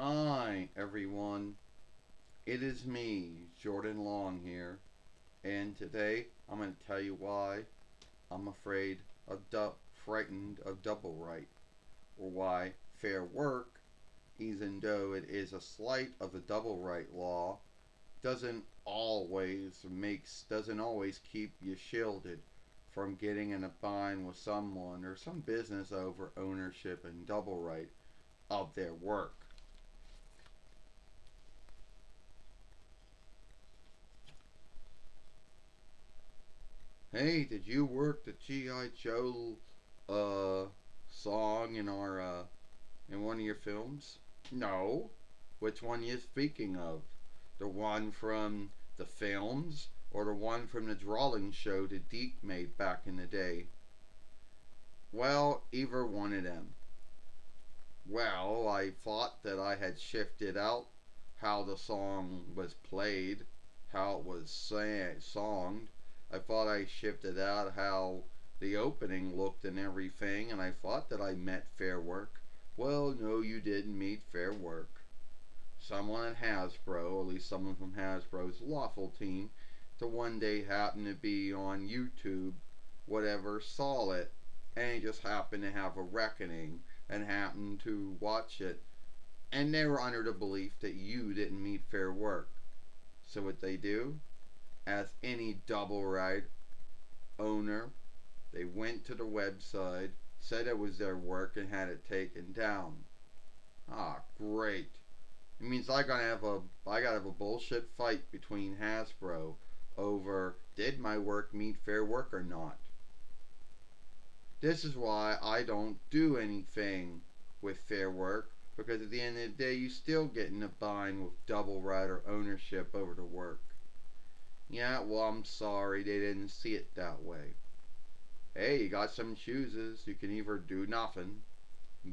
Hi, everyone. It is me, Jordan Long here, and today I'm going to tell you why I'm frightened of double right, or why fair work, even though it is a slight of the double right law, doesn't always keep you shielded from getting in a bind with someone or some business over ownership and double right of their work. Hey, did you work the G.I. Joe uh, song in one of your films? No. Which one you speaking of? The one from the films or the one from the drawing show that Deke made back in the day? Well, either one of them. Well, I thought that I had shifted out how the song was played, how it was songed. I thought I shifted out how the opening looked and everything, and I thought that I met fair work. Well, no, you didn't meet fair work. Someone at Hasbro, or at least someone from Hasbro's lawful team, to one day happen to be on YouTube, whatever, saw it, and he just happened to have a reckoning and happened to watch it, and they were under the belief that you didn't meet fair work. So what they do, as any double right owner, they went to the website, said it was their work, and had it taken down. Ah, great. It means I gotta have a bullshit fight between Hasbro over did my work meet fair work or not. This is why I don't do anything with fair work, because at the end of the day you still get in a bind with double right or ownership over the work. Yeah, well, I'm sorry they didn't see it that way. Hey, you got some choices. You can either do nothing,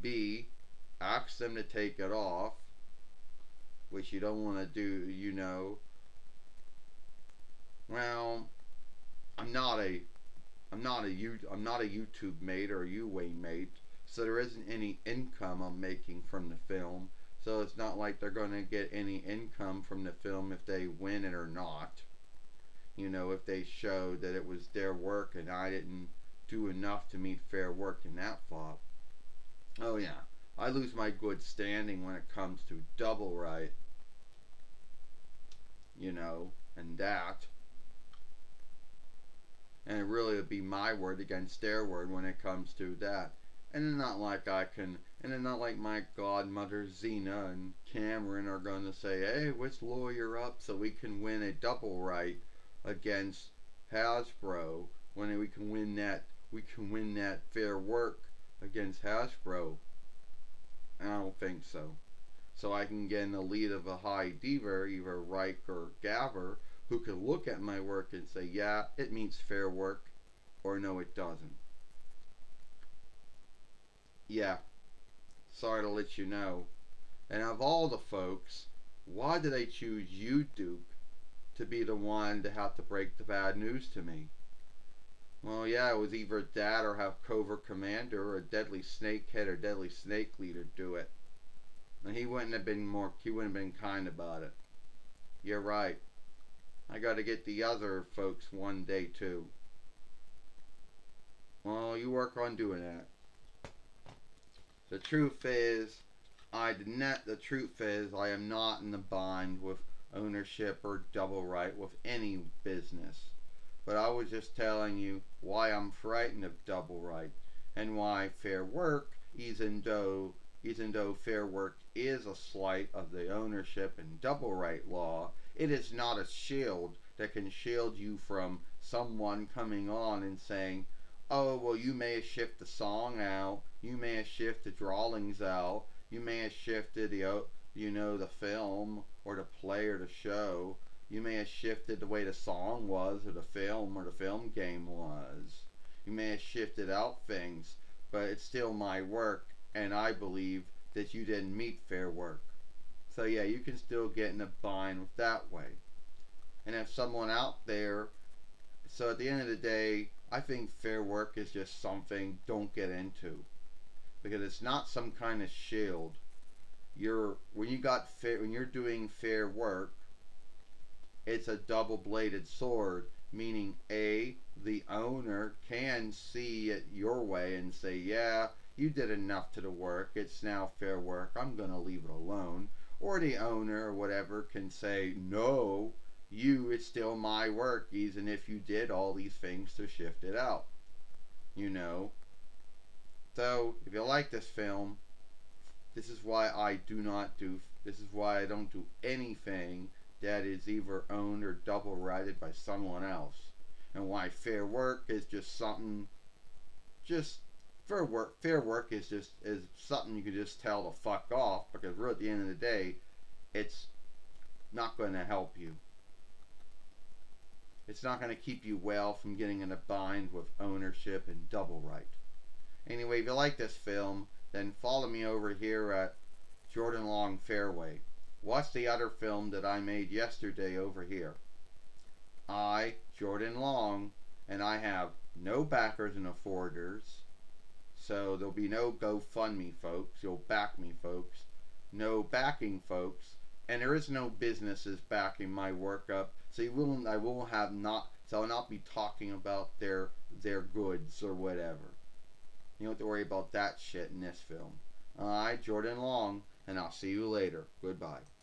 B, ask them to take it off, which you don't want to do. Well, I'm not a I'm not a YouTube mate or a UA mate, so there isn't any income I'm making from the film. So it's not like they're going to get any income from the film if they win it or not. If they showed that it was their work and I didn't do enough to meet fair work in that flop. Oh yeah, I lose my good standing when it comes to double right, and that. And it really would be my word against their word when it comes to that. And it's not like my godmother Xena and Cameron are going to say, hey, let's lawyer up so we can win a double right against Hasbro when we can win that fair work against Hasbro. I don't think so. So I can get in the lead of a high diva, either Reich or Gaver, who could look at my work and say, yeah, it meets fair work, or no, it doesn't. Yeah, sorry to let you know. And of all the folks, why did they choose you, Duke, to be the one to have to break the bad news to me? Well, yeah, it was either that or have Covert Commander or a Deadly Snakehead or Deadly Snake Leader do it. And he wouldn't have been kind about it. You're right. I gotta get the other folks one day too. Well, you work on doing that. The truth is, the truth is, I am not in the bind with ownership or double right with any business. But I was just telling you why I'm frightened of double right and why fair work, even though fair work is a slight of the ownership and double right law, it is not a shield that can shield you from someone coming on and saying, oh, well, you may have shifted the song out, you may have shifted drawings out, you may have shifted the film or the play or the show, you may have shifted the way the song was or the film game was. You may have shifted out things, but it's still my work, and I believe that you didn't meet fair work. So yeah, you can still get in a bind with that way. And if someone out there, so at the end of the day, I think fair work is just something don't get into because it's not some kind of shield. when you're doing fair work, it's a double-bladed sword, meaning the owner can see it your way and say, yeah, you did enough to the work, it's now fair work, I'm going to leave it alone. Or the owner or whatever can say, no, it's still my work, even if you did all these things to shift it out. You know? So, if you like this film, this is why I don't do anything that is either owned or double righted by someone else. And why fair work is just something, just fair work is something you can just tell to fuck off, because we're at the end of the day, it's not going to help you. It's not going to keep you well from getting in a bind with ownership and double right. Anyway, if you like this film, then follow me over here at Jordan Long Fairway. Watch the other film that I made yesterday over here. Jordan Long, and I have no backers and afforders, so there'll be no GoFundMe, folks. You'll back me, folks. No backing, folks, and there is no businesses backing my work up. So I will have not. So I'll not be talking about their goods or whatever. You don't have to worry about that shit in this film. Jordan Long, and I'll see you later. Goodbye.